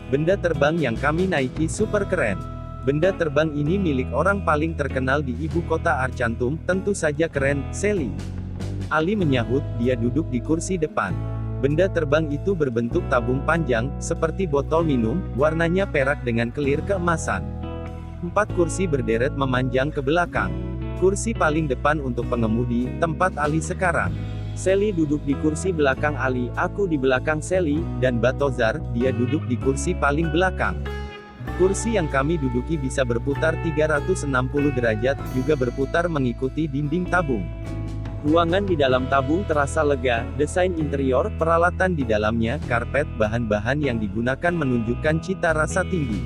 Benda terbang yang kami naiki super keren. Benda terbang ini milik orang paling terkenal di ibu kota Arcantum, tentu saja keren, Sally. Ali menyahut, dia duduk di kursi depan. Benda terbang itu berbentuk tabung panjang, seperti botol minum, warnanya perak dengan kelir keemasan. 4 kursi berderet memanjang ke belakang. Kursi paling depan untuk pengemudi, tempat Ali sekarang. Sally duduk di kursi belakang Ali, aku di belakang Sally, dan Balthazar, dia duduk di kursi paling belakang. Kursi yang kami duduki bisa berputar 360 derajat, juga berputar mengikuti dinding tabung. Ruangan di dalam tabung terasa lega, desain interior, peralatan di dalamnya, karpet, bahan-bahan yang digunakan menunjukkan cita rasa tinggi.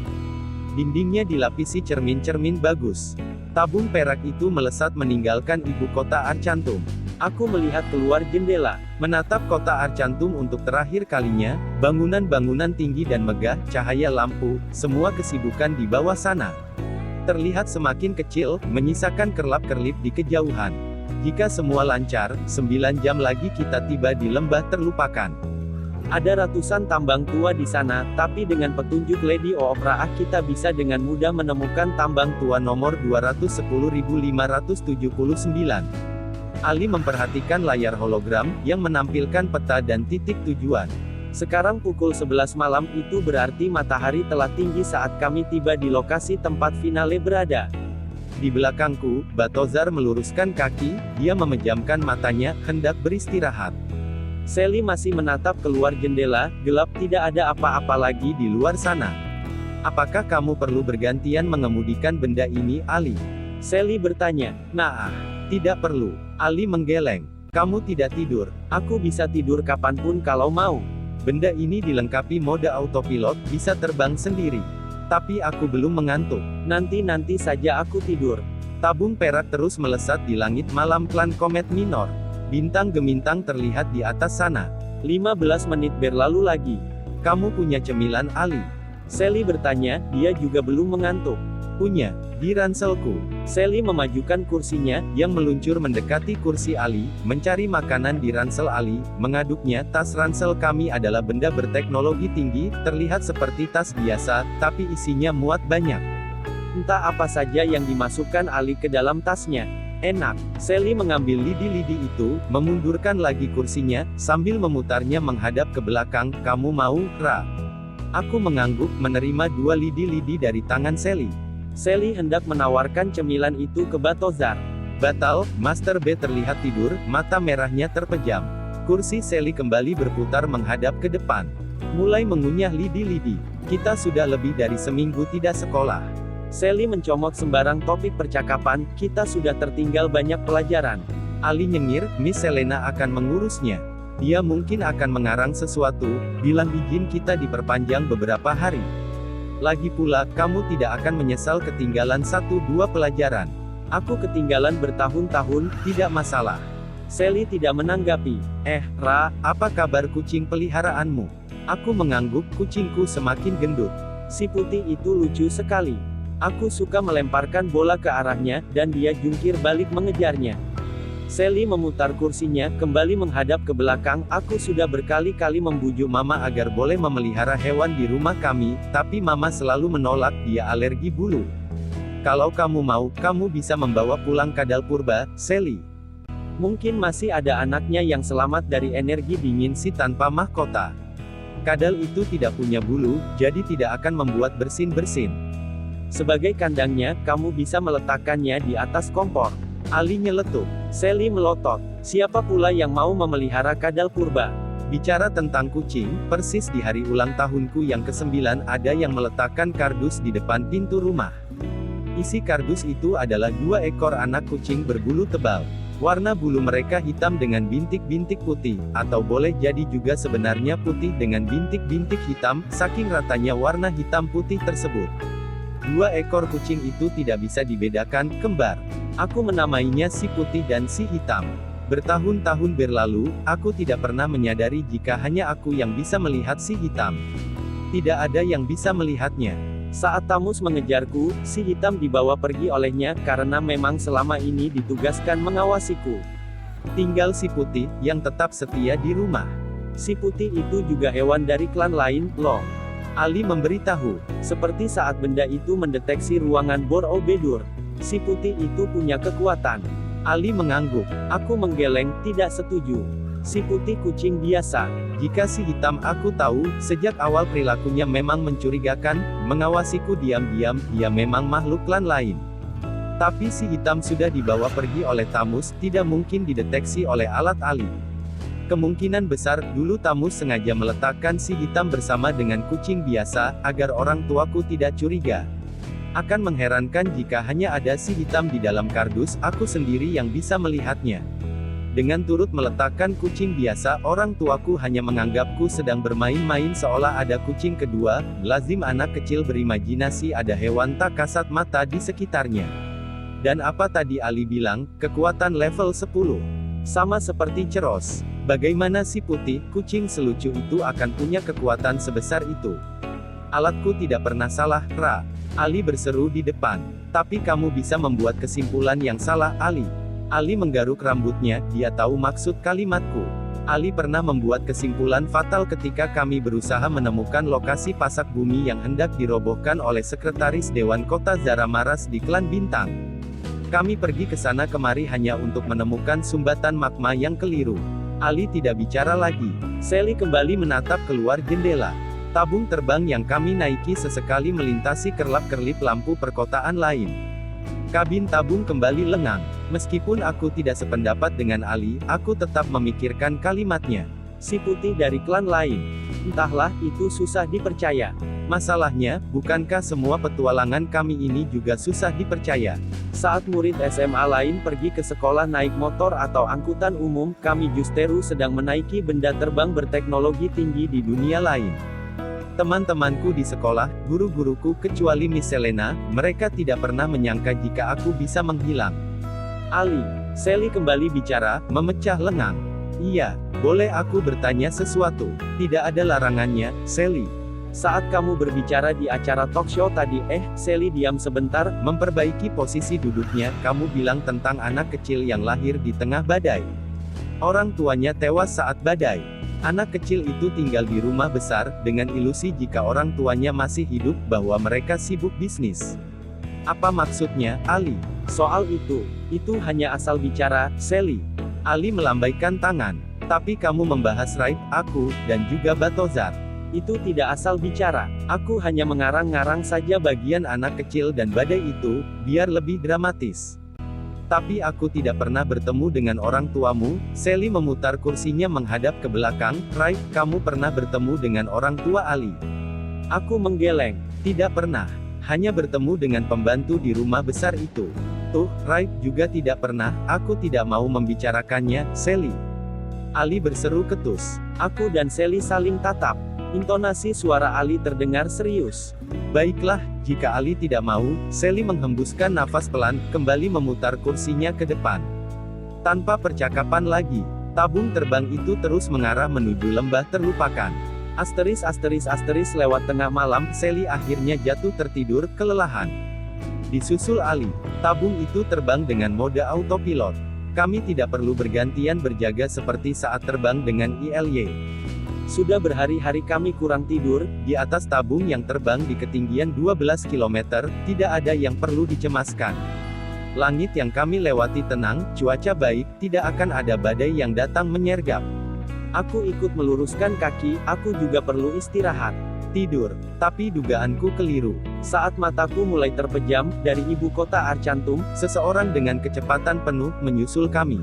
Dindingnya dilapisi cermin-cermin bagus. Tabung perak itu melesat meninggalkan ibu kota Arcantum. Aku melihat keluar jendela, menatap kota Arcantum untuk terakhir kalinya, bangunan-bangunan tinggi dan megah, cahaya lampu, semua kesibukan di bawah sana. Terlihat semakin kecil, menyisakan kerlap-kerlip di kejauhan. Jika semua lancar, 9 jam lagi kita tiba di lembah terlupakan. Ada ratusan tambang tua di sana, tapi dengan petunjuk Lady Opera kita bisa dengan mudah menemukan tambang tua nomor 210.579. Ali memperhatikan layar hologram, yang menampilkan peta dan titik tujuan. Sekarang pukul 11 malam, itu berarti matahari telah tinggi saat kami tiba di lokasi tempat finale berada. Di belakangku, Balthazar meluruskan kaki, dia memejamkan matanya, hendak beristirahat. Sally masih menatap keluar jendela, gelap, tidak ada apa-apa lagi di luar sana. Apakah kamu perlu bergantian mengemudikan benda ini, Ali? Sally bertanya. Nah, tidak perlu. Ali menggeleng. Kamu tidak tidur. Aku bisa tidur kapanpun kalau mau. Benda ini dilengkapi mode autopilot, bisa terbang sendiri. Tapi aku belum mengantuk. Nanti saja aku tidur. Tabung perak terus melesat di langit malam klan Komet Minor. Bintang gemintang terlihat di atas sana. 15 menit berlalu lagi. Kamu punya cemilan, Ali? Sally bertanya, dia juga belum mengantuk. Punya, di ranselku. Sally memajukan kursinya, yang meluncur mendekati kursi Ali, mencari makanan di ransel Ali, mengaduknya. Tas ransel kami adalah benda berteknologi tinggi, terlihat seperti tas biasa, tapi isinya muat banyak. Entah apa saja yang dimasukkan Ali ke dalam tasnya. Enak. Sally mengambil lidi-lidi itu, memundurkan lagi kursinya, sambil memutarnya menghadap ke belakang. Kamu mau, Ra? Aku mengangguk, menerima 2 lidi-lidi dari tangan Sally. Sally hendak menawarkan cemilan itu ke Balthazar. Batal, Master B terlihat tidur, mata merahnya terpejam. Kursi Sally kembali berputar menghadap ke depan. Mulai mengunyah lidi-lidi. Kita sudah lebih dari seminggu tidak sekolah. Sally mencomot sembarang topik percakapan, kita sudah tertinggal banyak pelajaran. Ali nyengir, Miss Selena akan mengurusnya. Dia mungkin akan mengarang sesuatu, bilang izin kita diperpanjang beberapa hari. Lagi pula, kamu tidak akan menyesal ketinggalan 1-2 pelajaran. Aku ketinggalan bertahun-tahun, tidak masalah. Sally tidak menanggapi. Ra, apa kabar kucing peliharaanmu? Aku mengangguk, kucingku semakin gendut. Si putih itu lucu sekali. Aku suka melemparkan bola ke arahnya, dan dia jungkir balik mengejarnya. Sally memutar kursinya, kembali menghadap ke belakang. Aku sudah berkali-kali membujuk Mama agar boleh memelihara hewan di rumah kami, tapi Mama selalu menolak, dia alergi bulu. Kalau kamu mau, kamu bisa membawa pulang kadal purba, Sally. Mungkin masih ada anaknya yang selamat dari energi dingin si tanpa mahkota. Kadal itu tidak punya bulu, jadi tidak akan membuat bersin-bersin. Sebagai kandangnya, kamu bisa meletakkannya di atas kompor. Ali nyeletuk. Sally melotot. Siapa pula yang mau memelihara kadal purba? Bicara tentang kucing, persis di hari ulang tahunku yang ke-9 ada yang meletakkan kardus di depan pintu rumah. Isi kardus itu adalah 2 ekor anak kucing berbulu tebal. Warna bulu mereka hitam dengan bintik-bintik putih, atau boleh jadi juga sebenarnya putih dengan bintik-bintik hitam, saking ratanya warna hitam putih tersebut. 2 ekor kucing itu tidak bisa dibedakan, kembar. Aku menamainya si putih dan si hitam. Bertahun-tahun berlalu, aku tidak pernah menyadari jika hanya aku yang bisa melihat si hitam. Tidak ada yang bisa melihatnya. Saat Tamus mengejarku, si hitam dibawa pergi olehnya, karena memang selama ini ditugaskan mengawasiku. Tinggal si putih, yang tetap setia di rumah. Si putih itu juga hewan dari klan lain, loh. Ali memberitahu, seperti saat benda itu mendeteksi ruangan Borobudur. Si putih itu punya kekuatan. Ali mengangguk. Aku menggeleng, tidak setuju. Si putih kucing biasa. Jika si hitam aku tahu, sejak awal perilakunya memang mencurigakan, mengawasiku diam-diam, dia memang makhluk klan lain. Tapi si hitam sudah dibawa pergi oleh Tamus, tidak mungkin dideteksi oleh alat Ali. Kemungkinan besar, dulu Tamus sengaja meletakkan si hitam bersama dengan kucing biasa, agar orang tuaku tidak curiga. Akan mengherankan jika hanya ada si hitam di dalam kardus, aku sendiri yang bisa melihatnya. Dengan turut meletakkan kucing biasa, orang tuaku hanya menganggapku sedang bermain-main seolah ada kucing kedua, lazim anak kecil berimajinasi ada hewan tak kasat mata di sekitarnya. Dan apa tadi Ali bilang, kekuatan level 10. Sama seperti Ceros. Bagaimana si putih, kucing selucu itu akan punya kekuatan sebesar itu? Alatku tidak pernah salah, Ra. Ali berseru di depan. Tapi kamu bisa membuat kesimpulan yang salah, Ali. Ali menggaruk rambutnya, dia tahu maksud kalimatku. Ali pernah membuat kesimpulan fatal ketika kami berusaha menemukan lokasi pasak bumi yang hendak dirobohkan oleh Sekretaris Dewan Kota Zaramaras di Klan Bintang. Kami pergi ke sana kemari hanya untuk menemukan sumbatan magma yang keliru. Ali tidak bicara lagi. Sally kembali menatap keluar jendela. Tabung terbang yang kami naiki sesekali melintasi kerlap-kerlip lampu perkotaan lain. Kabin tabung kembali lengang. Meskipun aku tidak sependapat dengan Ali, aku tetap memikirkan kalimatnya. Si putih dari klan lain. Entahlah, itu susah dipercaya. Masalahnya, bukankah semua petualangan kami ini juga susah dipercaya? Saat murid SMA lain pergi ke sekolah naik motor atau angkutan umum, kami justru sedang menaiki benda terbang berteknologi tinggi di dunia lain. Teman-temanku di sekolah, guru-guruku kecuali Miss Selena, mereka tidak pernah menyangka jika aku bisa menghilang. Ali, Sally kembali bicara, memecah lengang. Iya, boleh aku bertanya sesuatu? Tidak ada larangannya, Sally. Saat kamu berbicara di acara talk show tadi, Sally diam sebentar, memperbaiki posisi duduknya, kamu bilang tentang anak kecil yang lahir di tengah badai. Orang tuanya tewas saat badai. Anak kecil itu tinggal di rumah besar, dengan ilusi jika orang tuanya masih hidup, bahwa mereka sibuk bisnis. Apa maksudnya, Ali? Soal itu hanya asal bicara, Sally. Ali melambaikan tangan. Tapi kamu membahas Raib, aku, dan juga Batozar. Itu tidak asal bicara. Aku hanya mengarang-ngarang saja bagian anak kecil dan badai itu, biar lebih dramatis. Tapi aku tidak pernah bertemu dengan orang tuamu. Sally memutar kursinya menghadap ke belakang. Raib, kamu pernah bertemu dengan orang tua Ali? Aku menggeleng. Tidak pernah. Hanya bertemu dengan pembantu di rumah besar itu. Tuh, Raib juga tidak pernah. Aku tidak mau membicarakannya, Sally. Ali berseru ketus. Aku dan Sally saling tatap. Intonasi suara Ali terdengar serius. Baiklah, jika Ali tidak mau, Sally menghembuskan nafas pelan, kembali memutar kursinya ke depan. Tanpa percakapan lagi, tabung terbang itu terus mengarah menuju lembah terlupakan. Asteris lewat tengah malam, Sally akhirnya jatuh tertidur, kelelahan. Disusul Ali, tabung itu terbang dengan mode autopilot. Kami tidak perlu bergantian berjaga seperti saat terbang dengan ILY. Sudah berhari-hari kami kurang tidur, di atas tabung yang terbang di ketinggian 12 km, tidak ada yang perlu dicemaskan. Langit yang kami lewati tenang, cuaca baik, tidak akan ada badai yang datang menyergap. Aku ikut meluruskan kaki, aku juga perlu istirahat. Tidur. Tapi dugaanku keliru. Saat mataku mulai terpejam, dari ibu kota Arcantum, seseorang dengan kecepatan penuh, menyusul kami.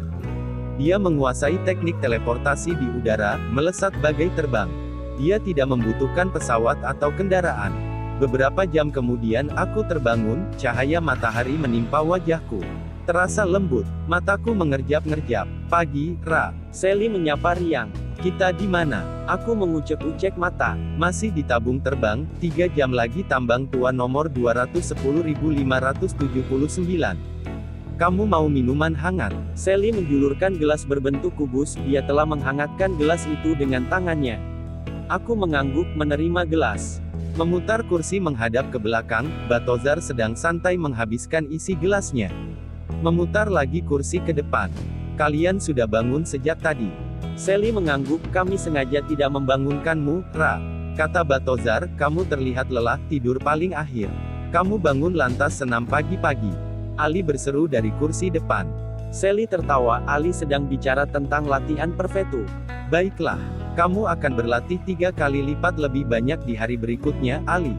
Dia menguasai teknik teleportasi di udara, melesat bagai terbang. Dia tidak membutuhkan pesawat atau kendaraan. Beberapa jam kemudian, aku terbangun, cahaya matahari menimpa wajahku. Terasa lembut, mataku mengerjap-ngerjap. Pagi, Ra. Sally menyapa riang. Kita di mana? Aku mengucek-ucek mata. Masih di tabung terbang, 3 jam lagi tambang tua nomor 210.579. Kamu mau minuman hangat? Sally menjulurkan gelas berbentuk kubus, dia telah menghangatkan gelas itu dengan tangannya. Aku mengangguk, menerima gelas. Memutar kursi menghadap ke belakang, Batozar sedang santai menghabiskan isi gelasnya. Memutar lagi kursi ke depan. Kalian sudah bangun sejak tadi. Sally mengangguk, kami sengaja tidak membangunkanmu, Ra. kata Batozar, kamu terlihat lelah, tidur paling akhir. Kamu bangun lantas senam pagi-pagi. Ali berseru dari kursi depan. Sally tertawa, Ali sedang bicara tentang latihan perfecto. Baiklah, kamu akan berlatih 3 kali lipat lebih banyak di hari berikutnya, Ali.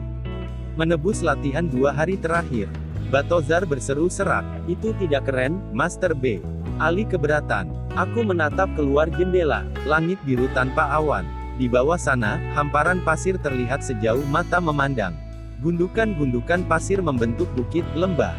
Menebus latihan 2 hari terakhir. Batozar berseru serak, itu tidak keren, Master B. Ali keberatan. Aku menatap keluar jendela, langit biru tanpa awan. Di bawah sana, hamparan pasir terlihat sejauh mata memandang. Gundukan-gundukan pasir membentuk bukit, lembah.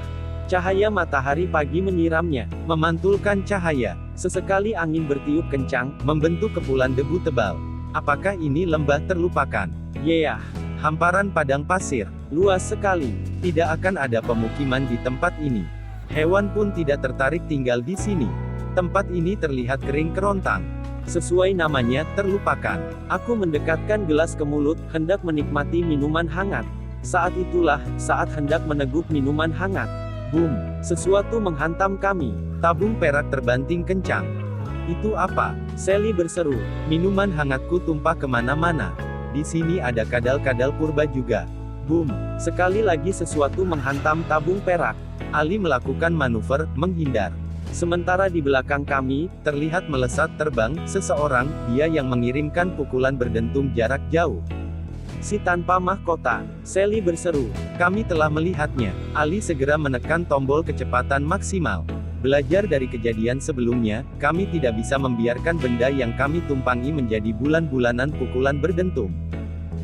Cahaya matahari pagi menyiramnya, memantulkan cahaya. Sesekali angin bertiup kencang, membentuk kepulan debu tebal. Apakah ini lembah terlupakan? Yeyah! Hamparan padang pasir, luas sekali. Tidak akan ada pemukiman di tempat ini. Hewan pun tidak tertarik tinggal di sini. Tempat ini terlihat kering kerontang. Sesuai namanya, terlupakan. Aku mendekatkan gelas ke mulut, hendak menikmati minuman hangat. Saat itulah, saat hendak meneguk minuman hangat. Boom! Sesuatu menghantam kami. Tabung perak terbanting kencang. Itu apa? Sally berseru. Minuman hangatku tumpah kemana-mana. Di sini ada kadal-kadal purba juga. Boom! Sekali lagi sesuatu menghantam tabung perak. Ali melakukan manuver, menghindar. Sementara di belakang kami, terlihat melesat terbang, seseorang, dia yang mengirimkan pukulan berdentum jarak jauh. Si tanpa mahkota. Sally berseru. Kami telah melihatnya. Ali segera menekan tombol kecepatan maksimal. Belajar dari kejadian sebelumnya, kami tidak bisa membiarkan benda yang kami tumpangi menjadi bulan-bulanan pukulan berdentum.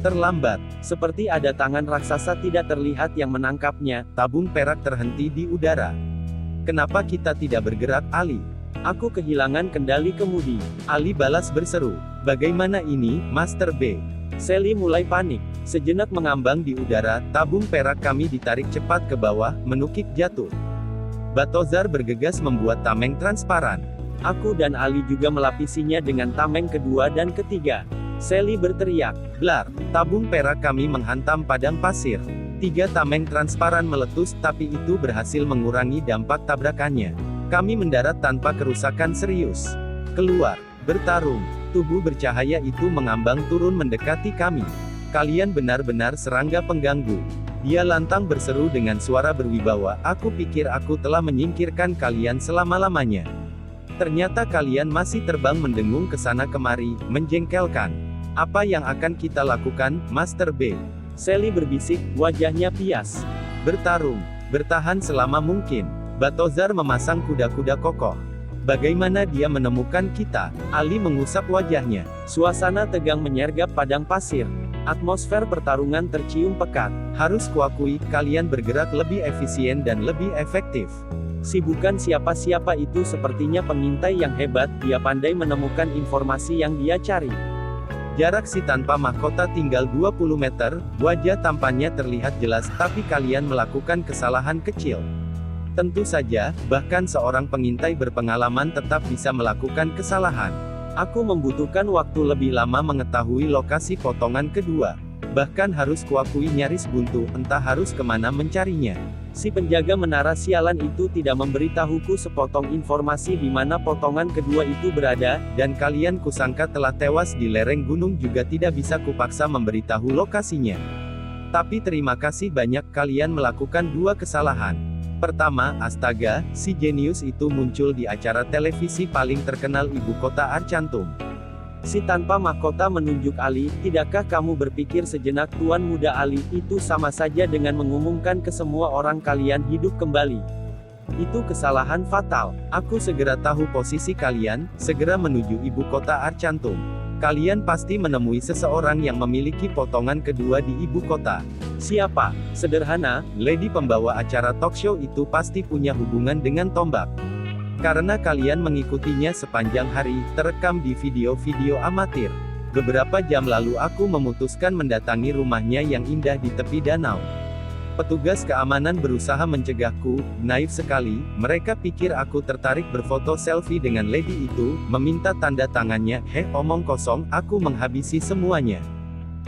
Terlambat, seperti ada tangan raksasa tidak terlihat yang menangkapnya, tabung perak terhenti di udara. Kenapa kita tidak bergerak, Ali? Aku kehilangan kendali kemudi. Ali balas berseru. Bagaimana ini, Master B? Sally mulai panik. Sejenak mengambang di udara, tabung perak kami ditarik cepat ke bawah, menukik jatuh. Batozar bergegas membuat tameng transparan. Aku dan Ali juga melapisinya dengan tameng kedua dan ketiga. Sally berteriak, blar, tabung perak kami menghantam padang pasir. 3 tameng transparan meletus, tapi itu berhasil mengurangi dampak tabrakannya. Kami mendarat tanpa kerusakan serius. Keluar, bertarung. Tubuh bercahaya itu mengambang turun mendekati kami. Kalian benar-benar serangga pengganggu. Dia lantang berseru dengan suara berwibawa, aku pikir aku telah menyingkirkan kalian selama-lamanya. Ternyata kalian masih terbang mendengung ke sana kemari, menjengkelkan. Apa yang akan kita lakukan, Master B? Sally berbisik, wajahnya pias. Bertarung, bertahan selama mungkin. Batozar memasang kuda-kuda kokoh. Bagaimana dia menemukan kita? Ali mengusap wajahnya. Suasana tegang menyergap padang pasir. Atmosfer pertarungan tercium pekat. Harus kuakui, kalian bergerak lebih efisien dan lebih efektif. Si bukan siapa-siapa itu sepertinya pengintai yang hebat, dia pandai menemukan informasi yang dia cari. Jarak si tanpa mahkota tinggal 20 meter, wajah tampannya terlihat jelas, tapi kalian melakukan kesalahan kecil. Tentu saja, bahkan seorang pengintai berpengalaman tetap bisa melakukan kesalahan. Aku membutuhkan waktu lebih lama mengetahui lokasi potongan kedua. Bahkan harus kuakui nyaris buntu, entah harus kemana mencarinya. Si penjaga menara sialan itu tidak memberitahuku sepotong informasi di mana potongan kedua itu berada, dan kalian kusangka telah tewas di lereng gunung juga tidak bisa kupaksa memberitahu lokasinya. Tapi terima kasih banyak, kalian melakukan 2 kesalahan. Pertama, astaga, si jenius itu muncul di acara televisi paling terkenal ibu kota Arcantum. Si tanpa mahkota menunjuk Ali, tidakkah kamu berpikir sejenak Tuan Muda Ali, itu sama saja dengan mengumumkan ke semua orang kalian hidup kembali. Itu kesalahan fatal. Aku segera tahu posisi kalian, segera menuju ibu kota Arcantum. Kalian pasti menemui seseorang yang memiliki potongan kedua di ibu kota. Siapa? Sederhana, lady pembawa acara talk show itu pasti punya hubungan dengan tombak. Karena kalian mengikutinya sepanjang hari, terekam di video-video amatir. Beberapa jam lalu aku memutuskan mendatangi rumahnya yang indah di tepi danau. Petugas keamanan berusaha mencegahku, naif sekali, mereka pikir aku tertarik berfoto selfie dengan lady itu, meminta tanda tangannya, omong kosong, aku menghabisi semuanya.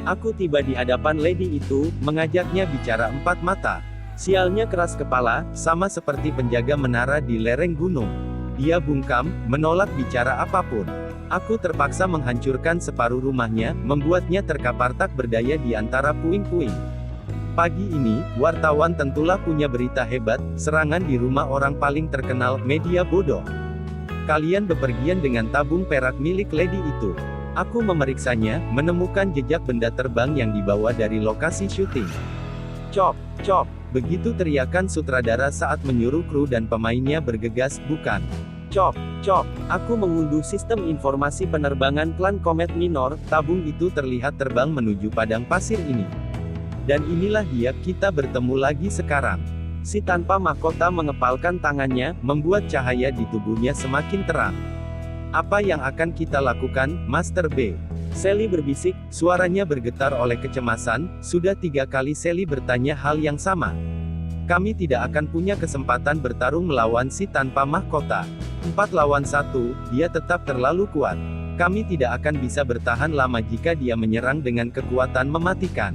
Aku tiba di hadapan lady itu, mengajaknya bicara 4 mata. Sialnya keras kepala, sama seperti penjaga menara di lereng gunung. Dia bungkam, menolak bicara apapun. Aku terpaksa menghancurkan separuh rumahnya, membuatnya terkapar tak berdaya di antara puing-puing. Pagi ini, wartawan tentulah punya berita hebat, serangan di rumah orang paling terkenal, media bodoh. Kalian bepergian dengan tabung perak milik Lady itu. Aku memeriksanya, menemukan jejak benda terbang yang dibawa dari lokasi syuting. Cop, cop, begitu teriakan sutradara saat menyuruh kru dan pemainnya bergegas, bukan. Cop, cop, aku mengunduh sistem informasi penerbangan klan Komet Minor, tabung itu terlihat terbang menuju padang pasir ini. Dan inilah dia, kita bertemu lagi sekarang. Si tanpa mahkota mengepalkan tangannya, membuat cahaya di tubuhnya semakin terang. Apa yang akan kita lakukan, Master B? Sally berbisik, suaranya bergetar oleh kecemasan. Sudah 3 kali Sally bertanya hal yang sama. Kami tidak akan punya kesempatan bertarung melawan si tanpa mahkota. 4 lawan 1, dia tetap terlalu kuat. Kami tidak akan bisa bertahan lama jika dia menyerang dengan kekuatan mematikan.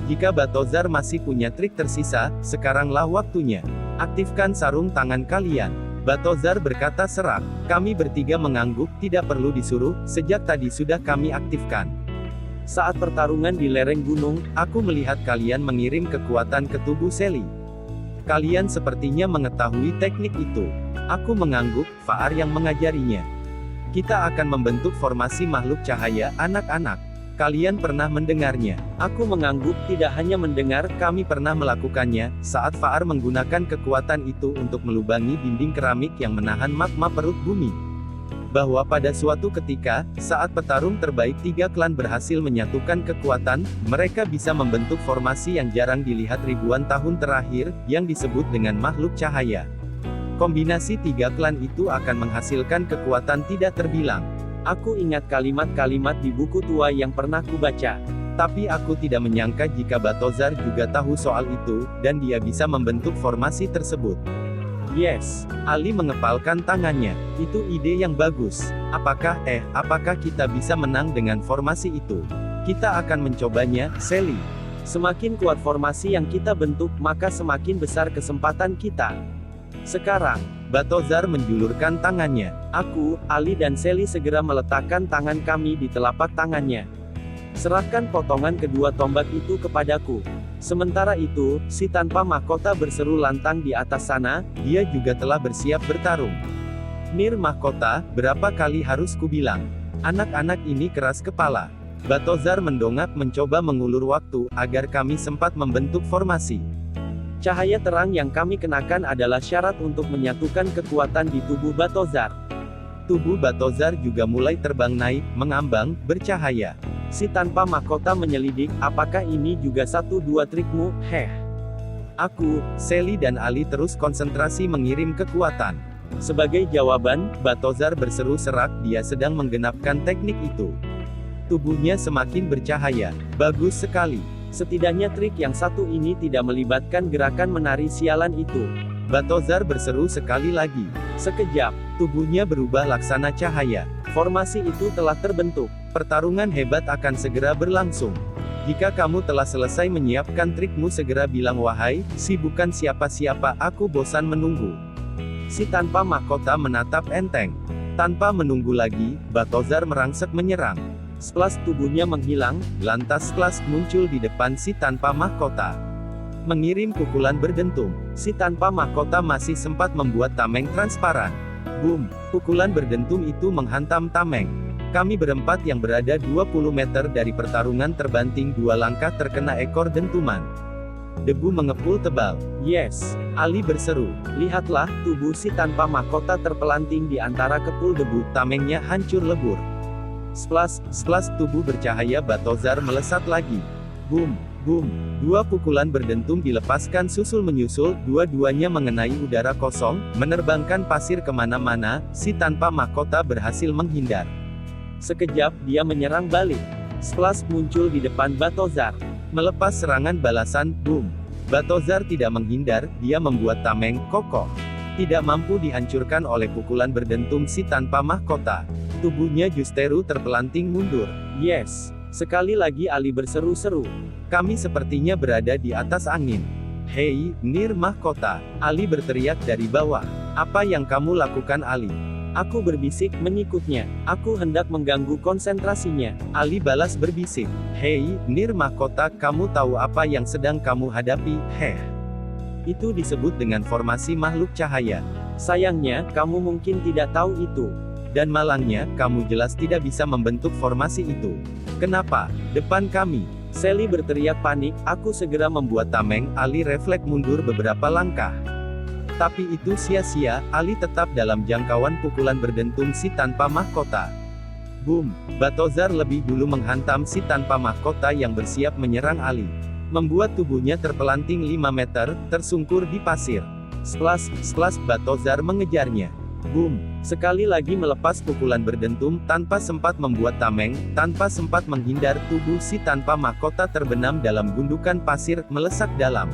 Jika Balthazar masih punya trik tersisa, sekaranglah waktunya. Aktifkan sarung tangan kalian. Balthazar berkata serak. Kami bertiga mengangguk, tidak perlu disuruh, sejak tadi sudah kami aktifkan. Saat pertarungan di lereng gunung, aku melihat kalian mengirim kekuatan ke tubuh Sally. Kalian sepertinya mengetahui teknik itu. Aku mengangguk, Faar yang mengajarinya. Kita akan membentuk formasi makhluk cahaya, anak-anak. Kalian pernah mendengarnya. Aku mengangguk, tidak hanya mendengar, kami pernah melakukannya, saat Faar menggunakan kekuatan itu untuk melubangi dinding keramik yang menahan magma perut bumi. Bahwa pada suatu ketika, saat petarung terbaik 3 klan berhasil menyatukan kekuatan, mereka bisa membentuk formasi yang jarang dilihat ribuan tahun terakhir, yang disebut dengan makhluk cahaya. Kombinasi 3 klan itu akan menghasilkan kekuatan tidak terbilang. Aku ingat kalimat-kalimat di buku tua yang pernah kubaca. Tapi aku tidak menyangka jika Balthazar juga tahu soal itu, dan dia bisa membentuk formasi tersebut. Yes, Ali mengepalkan tangannya. Itu ide yang bagus. Apakah kita bisa menang dengan formasi itu? Kita akan mencobanya, Sally. Semakin kuat formasi yang kita bentuk, maka semakin besar kesempatan kita. Sekarang, Balthazar menjulurkan tangannya. Aku, Ali dan Sally segera meletakkan tangan kami di telapak tangannya. Serahkan potongan kedua tombak itu kepadaku. Sementara itu, si tanpa mahkota berseru lantang di atas sana, dia juga telah bersiap bertarung. Nir mahkota, berapa kali harus kubilang? Anak-anak ini keras kepala. Balthazar mendongak mencoba mengulur waktu, agar kami sempat membentuk formasi. Cahaya terang yang kami kenakan adalah syarat untuk menyatukan kekuatan di tubuh Balthazar. Tubuh Balthazar juga mulai terbang naik, mengambang, bercahaya. Si tanpa mahkota menyelidik, apakah ini juga 1-2 trikmu, heh? Aku, Sally dan Ali terus konsentrasi mengirim kekuatan. Sebagai jawaban, Balthazar berseru serak, dia sedang menggenapkan teknik itu. Tubuhnya semakin bercahaya. Bagus sekali. Setidaknya trik yang satu ini tidak melibatkan gerakan menari sialan itu. Balthazar berseru sekali lagi. Sekejap, tubuhnya berubah laksana cahaya. Formasi itu telah terbentuk. Pertarungan hebat akan segera berlangsung. Jika kamu telah selesai menyiapkan trikmu, segera bilang wahai, si bukan siapa-siapa, aku bosan menunggu. Si tanpa mahkota menatap enteng. Tanpa menunggu lagi, Balthazar merangsek menyerang. Splas tubuhnya menghilang, lantas Splas muncul di depan si tanpa mahkota. Mengirim pukulan berdentum. Si tanpa mahkota masih sempat membuat tameng transparan. Boom! Pukulan berdentum itu menghantam tameng. Kami berempat yang berada 20 meter dari pertarungan terbanting 2 langkah terkena ekor dentuman. Debu mengepul tebal. Yes! Ali berseru. Lihatlah, tubuh si tanpa mahkota terpelanting di antara kepul debu, tamengnya hancur lebur. Splas, splas, tubuh bercahaya Balthazar melesat lagi. Boom! Boom! 2 pukulan berdentum dilepaskan susul menyusul, dua-duanya mengenai udara kosong, menerbangkan pasir kemana-mana. Si tanpa mahkota berhasil menghindar. Sekejap, dia menyerang balik. Splas muncul di depan Balthazar. Melepas serangan balasan, boom! Balthazar tidak menghindar, dia membuat tameng kokoh. Tidak mampu dihancurkan oleh pukulan berdentum si tanpa mahkota. Tubuhnya justru terpelanting mundur. Yes! Sekali lagi Ali berseru-seru. Kami sepertinya berada di atas angin. Hei, Nir mahkota! Ali berteriak dari bawah. Apa yang kamu lakukan, Ali? Aku berbisik, mengikutnya. Aku hendak mengganggu konsentrasinya. Ali balas berbisik. Hei, Nir Mahkota, kamu tahu apa yang sedang kamu hadapi? Heh. Itu disebut dengan formasi makhluk cahaya. Sayangnya, kamu mungkin tidak tahu itu. Dan malangnya, kamu jelas tidak bisa membentuk formasi itu. Kenapa? Depan kami. Sally berteriak panik, aku segera membuat tameng, Ali refleks mundur beberapa langkah. Tapi itu sia-sia, Ali tetap dalam jangkauan pukulan berdentum si tanpa mahkota. Boom! Balthazar lebih dulu menghantam si tanpa mahkota yang bersiap menyerang Ali. Membuat tubuhnya terpelanting 5 meter, tersungkur di pasir. Splash, splash, Balthazar mengejarnya. Boom! Sekali lagi melepas pukulan berdentum, tanpa sempat membuat tameng, tanpa sempat menghindar, tubuh si tanpa mahkota terbenam dalam gundukan pasir, melesak dalam.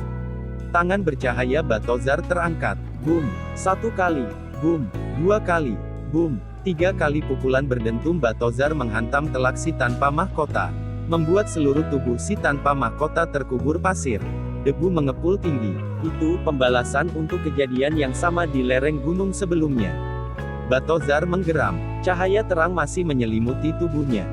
Tangan bercahaya Balthazar terangkat. Boom! 1 kali. Boom! 2 kali. Boom! 3 kali pukulan berdentum Balthazar menghantam telak si tanpa mahkota. Membuat seluruh tubuh si tanpa mahkota terkubur pasir. Debu mengepul tinggi. Itu pembalasan untuk kejadian yang sama di lereng gunung sebelumnya. Balthazar menggeram. Cahaya terang masih menyelimuti tubuhnya.